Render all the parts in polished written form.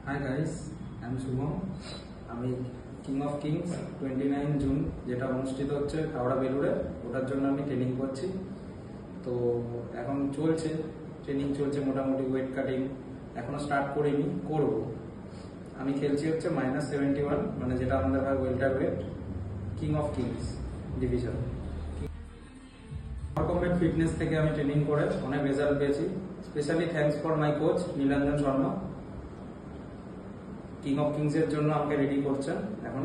Hi guys, I am Shubham. আমি king of Kings 29 June যেটা অনুষ্ঠিত হচ্ছে হাওড়া বেলুড়ে, ওটার জন্য আমি ট্রেনিং করছি। তো এখন ট্রেনিং চলছে মোটামুটি। ওয়েট কাটিং এখনো স্টার্ট করিনি, করব। আমি খেলছি হচ্ছে -71, মানে যেটা আমাদের হয় welterweight, king of kings division. Combat fitness থেকে আমি ট্রেনিং করে অনেক রেজাল্ট পেয়েছি। Specially thanks for my coach Nilanjan Sharma. King of kings এর জন্য আমাকে রেডি করছেন। এখন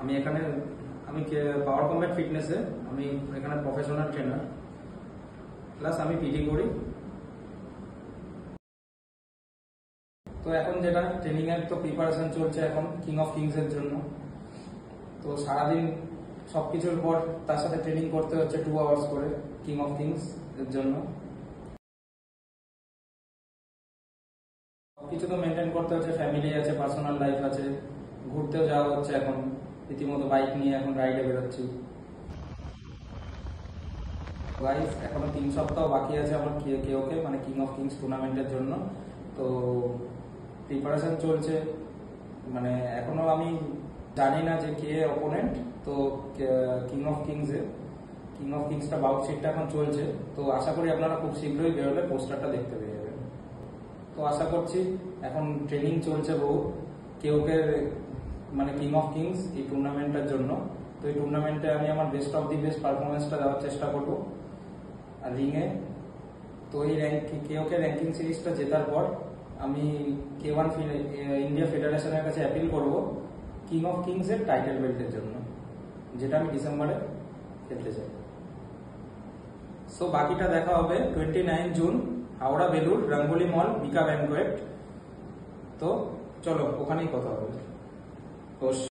আমি পাওয়ার কমব্যাট ফিটনেসে আমি এখানে প্রফেশনাল ট্রেনার, প্লাস আমি পিটি করি। তো এখন যেটা ট্রেনিং এর তো প্রিপারেশন চলছে এখন কিং অফ কিংস এর জন্য। তো সারাদিন সবকিছুর পর তার সাথে ট্রেনিং করতে হচ্ছে 2 আওয়ার্স করে কিং অফ কিংস এর জন্য। কিছু তো মেনটেন করতে হচ্ছে, ফ্যামিলি আছে, পার্সোনাল লাইফ আছে, ঘুরতেও যাওয়া হচ্ছে। এখন রীতিমতো বাইক নিয়ে এখন রাইডে বেরোচ্ছি। গাইস, এখনো 3 সপ্তাহ বাকি আছে আমার কেওকে মানে কিং অফ কিংস টুর্নামেন্টের জন্য। তো প্রিপারেশন চলছে, মানে এখনো আমি জানি না যে কে অপোনেন্ট। তো কিং অফ কিংসটা বাউট শিটটা এখন চলছে। তো আশা করি আপনারা খুব শীঘ্রই বেরোলে পোস্টারটা দেখতে পেয়ে যাবেন। তো আশা করছি, এখন ট্রেনিং চলছে বহু কেওকে মানে কিং অফ কিংস এই টুর্নামেন্টের জন্য। তো এই টুর্নামেন্টে আমি আমার বেস্ট অফ দি বেস্ট পারফরমেন্সটা দেওয়ার চেষ্টা করব আর রিংয়ে। তো এই কেওকে র্যাঙ্কিং সিরিজটা জেতার পর আমি K1 ইন্ডিয়া ফেডারেশনের কাছে অ্যাপিল করব কিং অফ কিংস এর টাইটেল বেল্টের জন্য, যেটা আমি ডিসেম্বরে খেলতে চাই। সো বাকিটা দেখা হবে 29 জুন হাওড়া বেলুড় রঙ্গোলি মল বিকা ব্যাংকোয়েট। তো চলো, ওখানেই কথা হবে।